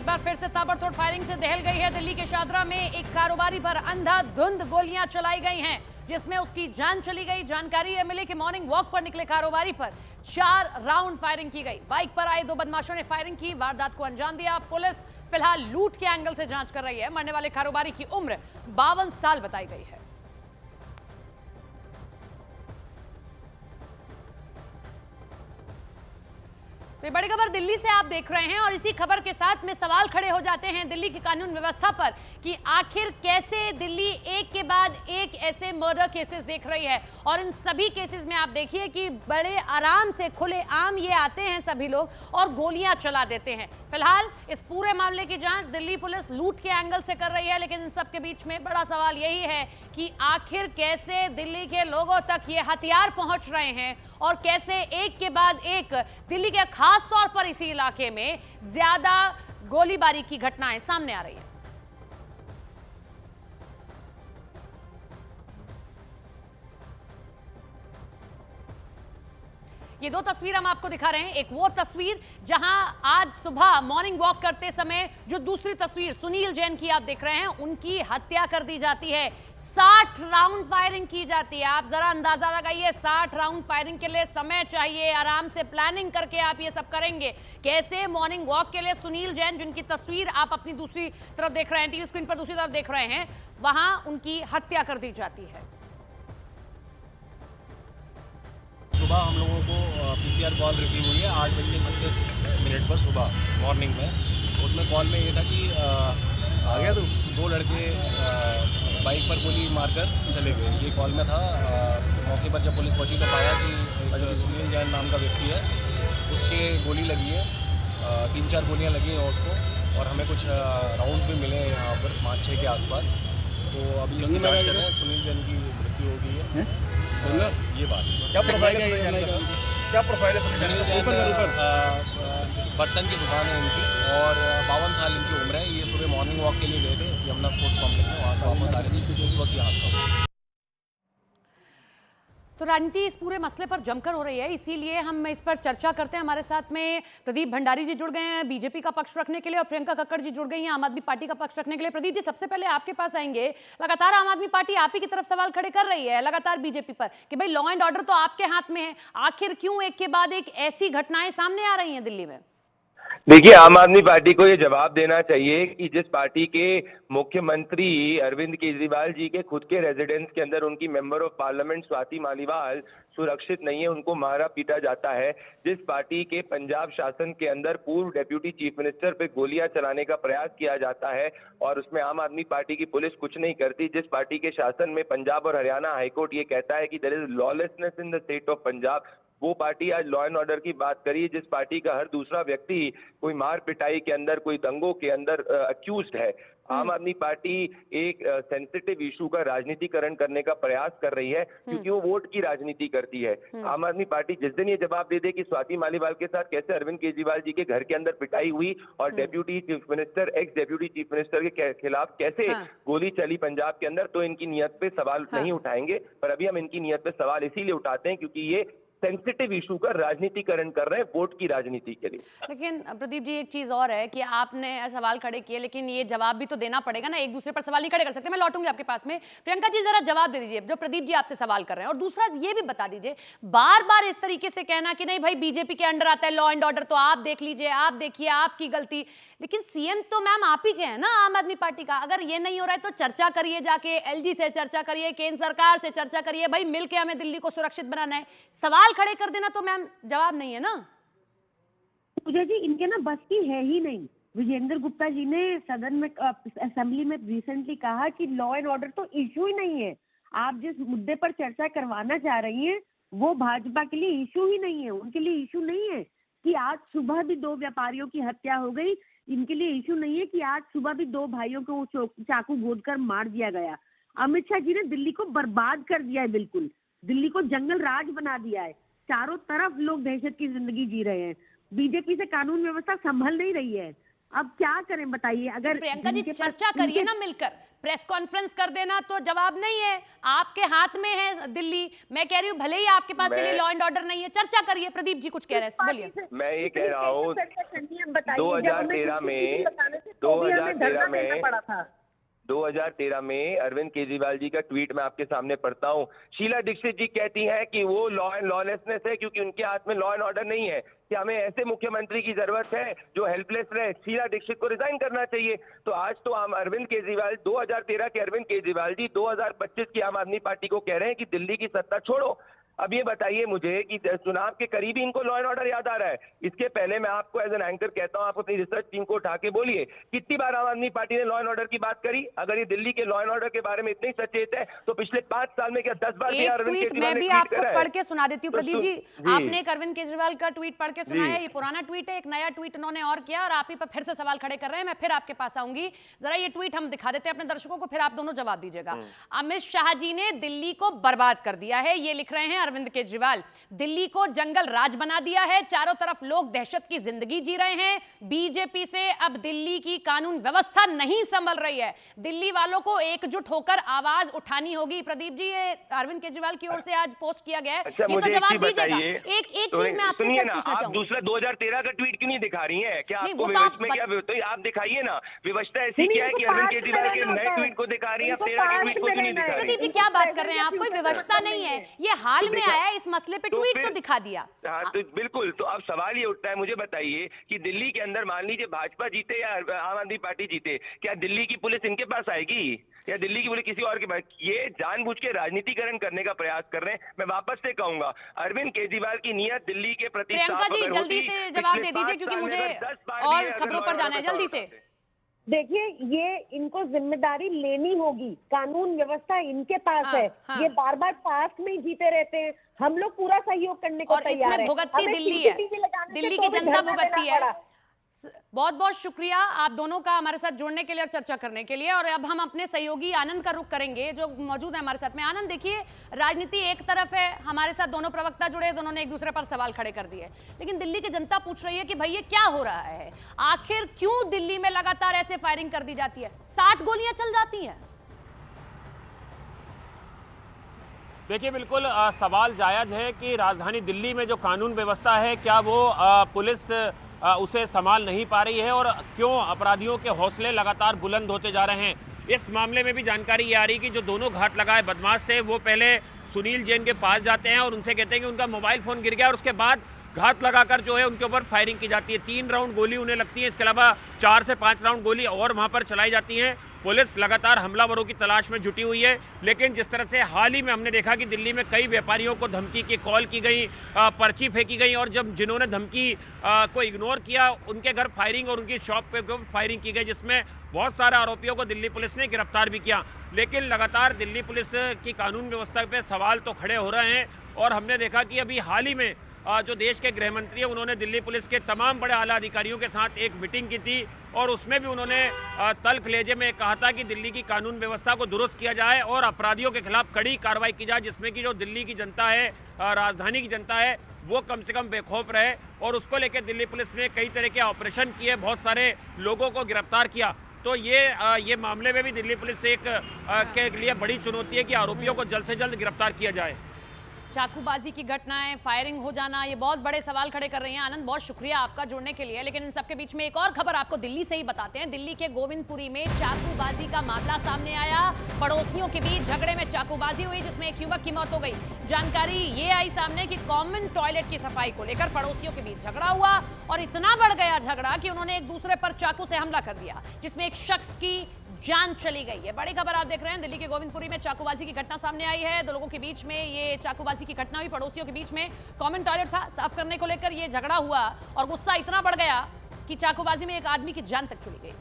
बार फिर से ताबड़तोड़ फायरिंग से दहल गई है दिल्ली के शादरा में। एक कारोबारी पर अंधाधुंध गोलियां चलाई गई हैं, जिसमें उसकी जान चली गई। जानकारी है मिली कि मॉर्निंग वॉक पर निकले कारोबारी पर 4 राउंड फायरिंग की गई। बाइक पर आए 2 बदमाशों ने फायरिंग की, वारदात को अंजाम दिया। पुलिस फिलहाल लूट के एंगल से जांच कर रही है। मरने वाले कारोबारी की उम्र 52 साल बताई गई है। तो बड़ी खबर दिल्ली से आप देख रहे हैं और इसी खबर के साथ में सवाल खड़े हो जाते हैं दिल्ली की कानून व्यवस्था पर कि आखिर कैसे दिल्ली एक के बाद एक ऐसे मर्डर केसेस देख रही है। और इन सभी केसेस में आप देखिए कि बड़े आराम से खुले आम ये आते हैं सभी लोग और गोलियां चला देते हैं। फिलहाल इस पूरे मामले की जांच दिल्ली पुलिस लूट के एंगल से कर रही है, लेकिन इन सबके बीच में बड़ा सवाल यही है कि आखिर कैसे दिल्ली के लोगों तक ये हथियार पहुंच रहे हैं और कैसे एक के बाद एक दिल्ली के खास तौर पर इसी इलाके में ज्यादा गोलीबारी की घटनाएं सामने आ रही हैं। ये 2 तस्वीर हम आपको दिखा रहे हैं। एक वो तस्वीर जहां आज सुबह मॉर्निंग वॉक करते समय जो दूसरी तस्वीर सुनील जैन की आप देख रहे हैं, उनकी हत्या कर दी जाती है। 60 राउंड फायरिंग की जाती है। आप जरा अंदाजा लगाइए, 60 राउंड फायरिंग के लिए समय चाहिए। आराम से प्लानिंग करके आप ये सब करेंगे। कैसे मॉर्निंग वॉक के लिए सुनील जैन, जिनकी तस्वीर आप अपनी दूसरी तरफ देख रहे हैं, टीवी स्क्रीन पर दूसरी तरफ देख रहे हैं, वहां उनकी हत्या कर दी जाती है। सुबह हम लोगों को पीसीआर कॉल रिसीव हुई है 8:36 पर सुबह मॉर्निंग में। उसमें कॉल में ये था कि आ गया तो 2 लड़के बाइक पर गोली मारकर चले गए। ये कॉल में था। मौके पर जब पुलिस पहुंची तो पाया कि एक सुनील जैन नाम का व्यक्ति है, उसके गोली लगी है। 3-4 गोलियां लगी हैं उसको, और हमें कुछ राउंड्स भी मिले हैं यहाँ पर 5-6 के आसपास। तो अभी इसकी जाँच कर रहे हैं। सुनील जैन की मृत्यु हो गई है। ये बात क्या प्रोफाइल है? क्या प्रोफाइल है? बर्तन की दुकान है इनकी और 52 साल इनकी उम्र है। ये सुबह मॉर्निंग वॉक के लिए गए थे यमुना स्पोर्ट्स कॉम्प्लेक्स में, वहाँ से वापस आ रहे थे, उस वक्त ये हादसा हुआ। तो राजनीति इस पूरे मसले पर जमकर हो रही है, इसीलिए हम इस पर चर्चा करते हैं। हमारे साथ में प्रदीप भंडारी जी जुड़ गए हैं बीजेपी का पक्ष रखने के लिए, और प्रियंका कक्कड़ जी जुड़ गई हैं आम आदमी पार्टी का पक्ष रखने के लिए। प्रदीप जी, सबसे पहले आपके पास आएंगे। लगातार आम आदमी पार्टी आप ही की तरफ सवाल खड़े कर रही है लगातार बीजेपी पर कि भाई लॉ एंड ऑर्डर तो आपके हाथ में है, आखिर क्यों एक के बाद एक ऐसी घटनाएं सामने आ रही हैं दिल्ली में? देखिए, आम आदमी पार्टी को ये जवाब देना चाहिए कि जिस पार्टी के मुख्यमंत्री अरविंद केजरीवाल जी के खुद के रेजिडेंस के अंदर उनकी member of parliament Swati Maliwal सुरक्षित नहीं है, उनको मारा पीटा जाता है। जिस पार्टी के पंजाब शासन के अंदर पूर्व डेप्यूटी चीफ मिनिस्टर पे गोलियां चलाने का प्रयास किया जाता है और उसमें आम आदमी पार्टी की पुलिस कुछ नहीं करती। जिस पार्टी के शासन में पंजाब और हरियाणा हाईकोर्ट ये कहता है कि there is lawlessness in the state of Punjab, वो पार्टी आज लॉ एंड ऑर्डर की बात करिए। जिस पार्टी का हर दूसरा व्यक्ति कोई मार पिटाई के अंदर, कोई दंगों के अंदर अक्यूज्ड है। आम आदमी पार्टी एक सेंसिटिव इशू का राजनीतिकरण करने का प्रयास कर रही है क्योंकि वो वोट की राजनीति करती है। आम आदमी पार्टी जिस दिन ये जवाब दे दे कि स्वाति मालीवाल के साथ कैसे अरविंद केजरीवाल जी के घर के अंदर पिटाई हुई और deputy chief minister, x deputy chief minister के खिलाफ कैसे गोली चली पंजाब के अंदर, तो इनकी नियत पे सवाल नहीं उठाएंगे। पर अभी हम इनकी नियत पे सवाल इसीलिए उठाते हैं क्योंकि ये सेंसिटिव इशू का राजनीतिकरण कर रहे हैं वोट की राजनीति के लिए। लेकिन प्रदीप जी, एक चीज और है कि आपने सवाल खड़े किए, लेकिन ये जवाब भी तो देना पड़ेगा ना, एक दूसरे पर सवाल नहीं खड़े कर सकते। मैं लौटूंगी आपके पास में। प्रियंका जी, जरा जवाब दे दीजिए जो प्रदीप जी आपसे सवाल कर रहे हैं। और दूसरा ये भी बता दीजिए, बार बार इस तरीके से कहना कि नहीं भाई बीजेपी के अंडर आता है लॉ एंड ऑर्डर, तो आप देख लीजिए, आप देखिए, आपकी गलती। लेकिन सीएम तो मैम आप ही के हैं ना, आम आदमी पार्टी का। अगर ये नहीं हो रहा है तो चर्चा करिए, जाके एलजी से चर्चा करिए, केंद्र सरकार से चर्चा करिए, भाई मिलके हमें दिल्ली को सुरक्षित बनाना है। सवाल खड़े कर देना तो मैम जवाब नहीं है ना। पूजा जी, इनके ना बस की है ही नहीं। विजेंद्र गुप्ता जी ने सदन में, असेंबली में रिसेंटली कहा कि लॉ एंड ऑर्डर तो इशू ही नहीं है। आप जिस मुद्दे पर चर्चा करवाना चाह रही हैं वो भाजपा के लिए इशू ही नहीं है। उनके लिए इशू नहीं है कि आज सुबह भी 2 व्यापारियों की हत्या हो गई। इनके लिए इशू नहीं है कि आज सुबह भी 2 भाइयों को चाकू घोंटकर मार दिया गया। अमित शाह जी ने दिल्ली को बर्बाद कर दिया है, बिल्कुल दिल्ली को जंगल राज बना दिया है। चारों तरफ लोग दहशत की जिंदगी जी रहे हैं। बीजेपी से कानून व्यवस्था संभल नहीं रही है। अब क्या करें बताइए? अगर प्रियंका जी चर्चा करिए ना मिलकर, प्रेस कॉन्फ्रेंस कर देना तो जवाब नहीं है, आपके हाथ में है दिल्ली। मैं कह रही हूँ भले ही आपके पास चलिए लॉ एंड ऑर्डर नहीं है, चर्चा करिए। प्रदीप जी कुछ कह रहे हैं, बोलिए। मैं ये कह रहा हूँ 2013 में तो भी हमें धरना 2013 देना में पड़ा था। 2013 में अरविंद केजरीवाल जी का ट्वीट मैं आपके सामने पढ़ता हूं। शीला दीक्षित जी कहती हैं कि वो लॉ एंड लॉलेसनेस है क्योंकि उनके हाथ में लॉ एंड ऑर्डर नहीं है, कि हमें ऐसे मुख्यमंत्री की जरूरत है जो हेल्पलेस रहे। शीला दीक्षित को रिजाइन करना चाहिए। तो आज तो हम अरविंद केजरीवाल 2013 के अरविंद केजरीवाल जी 2025 की आम आदमी पार्टी को कह रहे हैं कि दिल्ली की सत्ता छोड़ो। अब ये बताइए मुझे कि चुनाव के करीब ही इनको लॉ एंड ऑर्डर याद आ रहा है। इसके पहले मैं आपको एज एन एंकर कहता हूं, आप अपनी रिसर्च टीम को उठा के बोलिए कितनी बार आम आदमी पार्टी ने लॉ एंड ऑर्डर की बात करी। अगर ये दिल्ली के लॉ एंड ऑर्डर के बारे में इतनी सचेत है तो पिछले 5 साल में क्या 10 बार भी एक अरविंद ट्वीट केजरीवाल मैं ने भी ट्वीट आपको करा है? पढ़ के सुना देती हूँ तो प्रदीप जी। जी। आपने एक अरविंद केजरीवाल का ट्वीट पढ़ के सुनाया, जी। ये पुराना ट्वीट है, एक नया ट्वीट उन्होंने और किया और आप ही पर फिर से सवाल खड़े कर रहे हैं। मैं फिर आपके पास आऊंगी, जरा ये ट्वीट हम दिखा देते हैं अपने दर्शकों को, फिर आप दोनों जवाब दीजिएगा। अमित शाह जी ने दिल्ली को बर्बाद कर दिया है, ये लिख रहे हैं अरविंद केजरीवाल। दिल्ली को जंगल राज बना दिया है, चारों तरफ लोग दहशत की जिंदगी जी रहे हैं। बीजेपी से अब दिल्ली की कानून व्यवस्था नहीं संभल रही है, दिल्ली वालों को एकजुट होकर आवाज उठानी होगी। प्रदीप जी, ये अरविंद केजरीवाल की ओर से आज पोस्ट किया गया है, अच्छा, ये तो मुझे जवाब एक चीज दीजिएगा। बताइए। एक चीज मैं आपसे सुनिए सिर्फ ना, पूछना आप चाहूंगी। दूसरा 2013 का ट्वीट क्यों नहीं दिखा रही हैं? क्या नहीं, आपको वो तो आप विवश में क्या तो आप दिखाइए ना। विवशता ऐसी नहीं, क्या है इनको कि अरविंद पास में केजरीवाल के रहना नए होता है। ट्वीट को दिखा रही है, आप इनको 13 के पास ट्वीट को में क्यों नहीं रहना दिखा है। रही? प्रदीप जी, क्या बात कर रहे हैं आप? कोई व्यवस्था नहीं है, ये हाल में आया है, इस मसले पे तो ट्वीट फिर- तो दिखा दिया। हाँ, तो बिल्कुल। तो अब सवाल ये उठता है, मुझे बताइए कि दिल्ली के अंदर मान लीजिए भाजपा जीते या आम आदमी पार्टी जीते, क्या दिल्ली की पुलिस इनके पास आएगी या दिल्ली की पुलिस किसी और के पास? ये जानबूझ के राजनीतिकरण करने का प्रयास कर रहे हैं। मैं वापस से कहूंगा, अरविंद केजरीवाल की नीयत दिल्ली के प्रति प्रियंका साफ जी, अगर जल्दी होती, से जवाब पिछले दे दीजिए 5 क्योंकि साल में मुझे अगर 10 बार भी और अगर खबरों लॉ पर एंड जाना है, ऑर्डर जल्दी का से। देखिए, ये इनको जिम्मेदारी लेनी होगी। कानून व्यवस्था इनके पास हाँ, है। हाँ। ये बार बार पास्ट में ही जीते रहते हैं। हम लोग पूरा सहयोग करने को और तैयार इसमें है। भुगतती हमें दिल्ली है, CCTV लगाने से दिल्ली तो की भी जनता धरना भुगतती देना है। पड़ा। बहुत बहुत शुक्रिया आप दोनों का हमारे साथ जुड़ने के लिए और चर्चा करने के लिए। और अब हम अपने सहयोगी आनंद का रुख करेंगे जो मौजूद है हमारे साथ में। आनंद, देखिए, राजनीति एक तरफ है, हमारे साथ दोनों प्रवक्ता जुड़े, दोनों ने एक दूसरे पर सवाल खड़े कर दिए, लेकिन दिल्ली की जनता पूछ रही है कि भाई ये क्या हो रहा है? आखिर क्यों दिल्ली में लगातार ऐसे फायरिंग कर दी जाती है? 60 गोलियां चल जाती हैं। देखिए, बिल्कुल सवाल जायज़ है कि राजधानी दिल्ली में जो कानून व्यवस्था है, क्या वो पुलिस उसे संभाल नहीं पा रही है और क्यों अपराधियों के हौसले लगातार बुलंद होते जा रहे हैं। इस मामले में भी जानकारी ये आ रही कि जो दोनों घात लगाए बदमाश थे वो पहले सुनील जैन के पास जाते हैं और उनसे कहते हैं कि उनका मोबाइल फ़ोन गिर गया और उसके बाद घात लगाकर जो है उनके ऊपर फायरिंग की जाती है। 3 राउंड गोली उन्हें लगती है, इसके अलावा 4 से 5 राउंड गोली और वहाँ पर चलाई जाती हैं। पुलिस लगातार हमलावरों की तलाश में जुटी हुई है, लेकिन जिस तरह से हाल ही में हमने देखा कि दिल्ली में कई व्यापारियों को धमकी की कॉल की गई, पर्ची फेंकी गई और जब जिन्होंने धमकी को इग्नोर किया उनके घर फायरिंग और उनकी शॉप पे फायरिंग की गई, जिसमें बहुत सारे आरोपियों को दिल्ली पुलिस ने गिरफ्तार भी किया। लेकिन लगातार दिल्ली पुलिस की कानून व्यवस्था पे सवाल तो खड़े हो रहे हैं और हमने देखा कि अभी हाल ही में जो देश के गृह मंत्री है उन्होंने दिल्ली पुलिस के तमाम बड़े आला अधिकारियों के साथ एक मीटिंग की थी और उसमें भी उन्होंने तल्ख लहजे में कहा था कि दिल्ली की कानून व्यवस्था को दुरुस्त किया जाए और अपराधियों के खिलाफ कड़ी कार्रवाई की जाए, जिसमें कि जो दिल्ली की जनता है, राजधानी की जनता है, वो कम से कम बेखौफ रहे। और उसको लेकर दिल्ली पुलिस ने कई तरह के ऑपरेशन किए, बहुत सारे लोगों को गिरफ्तार किया। तो ये मामले में भी दिल्ली पुलिस के लिए बड़ी चुनौती है कि आरोपियों को जल्द से जल्द गिरफ्तार किया जाए। चाकूबाजी की घटनाएं, फायरिंग हो जाना, ये बहुत बड़े सवाल खड़े कर रही हैं। आनंद, बहुत शुक्रिया आपका जुड़ने के लिए। लेकिन इन सबके बीच में एक और खबर आपको दिल्ली से ही बताते हैं। दिल्ली के गोविंदपुरी में चाकूबाजी का मामला सामने आया। पड़ोसियों के बीच झगड़े में चाकूबाजी हुई जिसमें एक युवक की मौत हो गई। जानकारी ये आई सामने कि कॉमन टॉयलेट की सफाई को लेकर पड़ोसियों के बीच झगड़ा हुआ और इतना बढ़ गया झगड़ा कि उन्होंने एक दूसरे पर चाकू से हमला कर दिया, जिसमें एक शख्स की जान चली गई है। बड़ी खबर आप देख रहे हैं, दिल्ली के गोविंदपुरी में चाकूबाजी की घटना सामने आई है। 2 लोगों के बीच में ये चाकूबाजी की घटना हुई, पड़ोसियों के बीच में कॉमन टॉयलेट था, साफ करने को लेकर ये झगड़ा हुआ और गुस्सा इतना बढ़ गया कि चाकूबाजी में एक आदमी की जान तक चली गई।